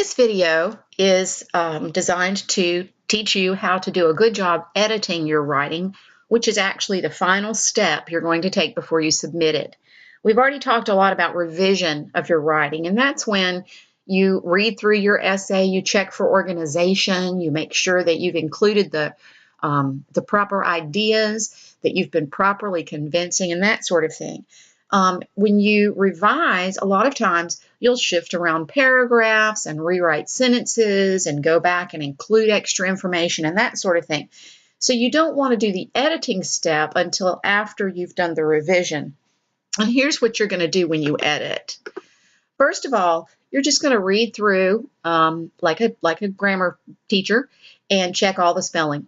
This video is designed to teach you how to do a good job editing your writing, which is actually the final step you're going to take before you submit it. We've already talked a lot about revision of your writing, and that's when you read through your essay, you check for organization, you make sure that you've included the proper ideas, that you've been properly convincing, and that sort of thing. When you revise, a lot of times you'll shift around paragraphs and rewrite sentences and go back and include extra information and that sort of thing. So you don't want to do the editing step until after you've done the revision. And here's what you're going to do when you edit. First of all, you're just going to read through like a grammar teacher and check all the spelling.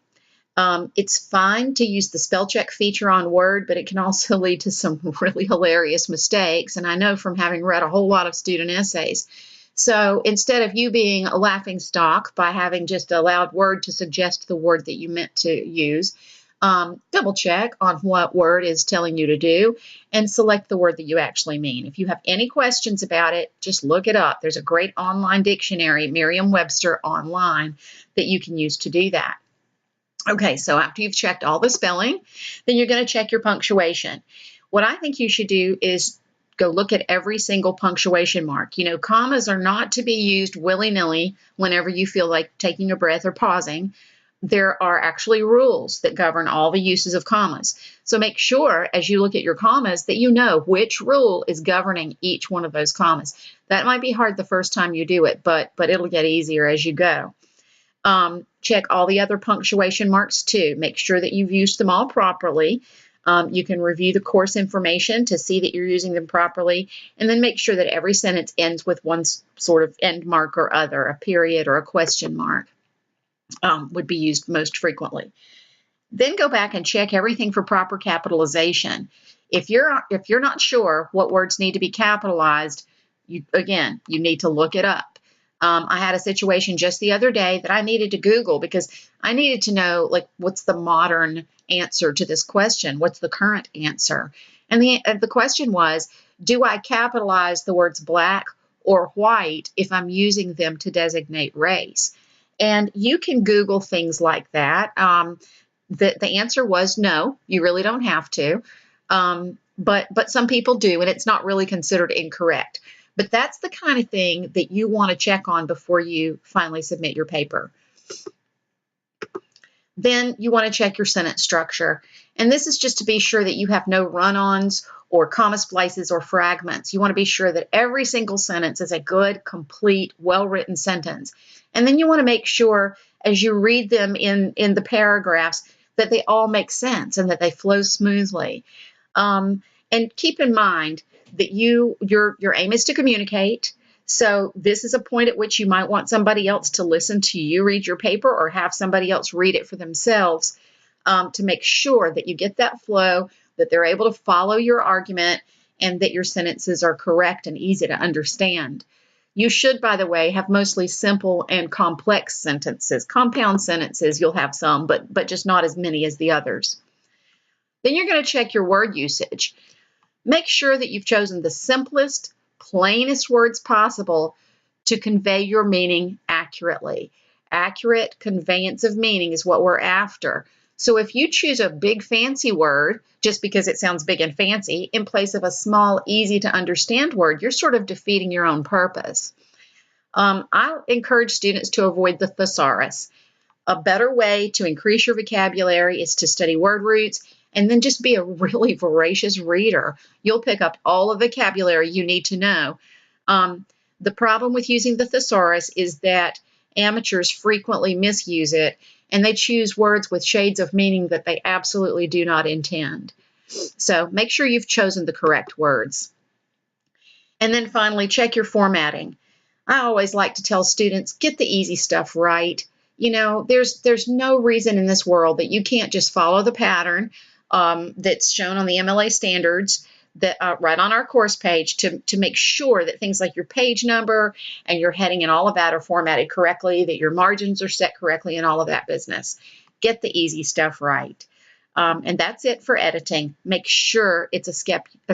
It's fine to use the spell check feature on Word, but it can also lead to some really hilarious mistakes. And I know from having read a whole lot of student essays. So instead of you being a laughing stock by having just allowed Word to suggest the word that you meant to use, double check on what Word is telling you to do and select the word that you actually mean. If you have any questions about it, just look it up. There's a great online dictionary, Merriam-Webster online, that you can use to do that. Okay, so after you've checked all the spelling, then you're going to check your punctuation. What I think you should do is go look at every single punctuation mark. You know, commas are not to be used willy-nilly whenever you feel like taking a breath or pausing. There are actually rules that govern all the uses of commas. So make sure as you look at your commas that you know which rule is governing each one of those commas. That might be hard the first time you do it, but it'll get easier as you go. Check all the other punctuation marks too. Make sure that you've used them all properly. You can review the course information to see that you're using them properly, and then make sure that every sentence ends with one sort of end mark or other, a period or a question mark would be used most frequently. Then go back and check everything for proper capitalization. If you're not sure what words need to be capitalized, you need to look it up. I had a situation just the other day that I needed to Google because I needed to know, like, what's the modern answer to this question? What's the current answer? And the question was, do I capitalize the words black or white if I'm using them to designate race? And you can Google things like that. The answer was no, you really don't have to. But some people do, and it's not really considered incorrect. But that's the kind of thing that you want to check on before you finally submit your paper. Then you want to check your sentence structure. And this is just to be sure that you have no run-ons or comma splices or fragments. You want to be sure that every single sentence is a good, complete, well-written sentence. And then you want to make sure as you read them in the paragraphs that they all make sense and that they flow smoothly. And keep in mind that your aim is to communicate. So this is a point at which you might want somebody else to listen to you read your paper or have somebody else read it for themselves to make sure that you get that flow, that they're able to follow your argument, and that your sentences are correct and easy to understand. You should, by the way, have mostly simple and complex sentences. Compound sentences, you'll have some, but just not as many as the others. Then you're going to check your word usage. Make sure that you've chosen the simplest, plainest words possible to convey your meaning accurately. Accurate conveyance of meaning is what we're after. So if you choose a big fancy word just because it sounds big and fancy in place of a small, easy to understand word, you're sort of defeating your own purpose. I encourage students to avoid the thesaurus. A better way to increase your vocabulary is to study word roots and then just be a really voracious reader. You'll pick up all the vocabulary you need to know. The problem with using the thesaurus is that amateurs frequently misuse it, and they choose words with shades of meaning that they absolutely do not intend. So make sure you've chosen the correct words. And then finally, check your formatting. I always like to tell students, get the easy stuff right. You know, there's no reason in this world that you can't just follow the pattern that's shown on the MLA standards that right on our course page to make sure that things like your page number and your heading and all of that are formatted correctly, that your margins are set correctly, and all of that business. Get the easy stuff right. And that's it for editing. Make sure it's a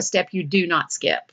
step you do not skip.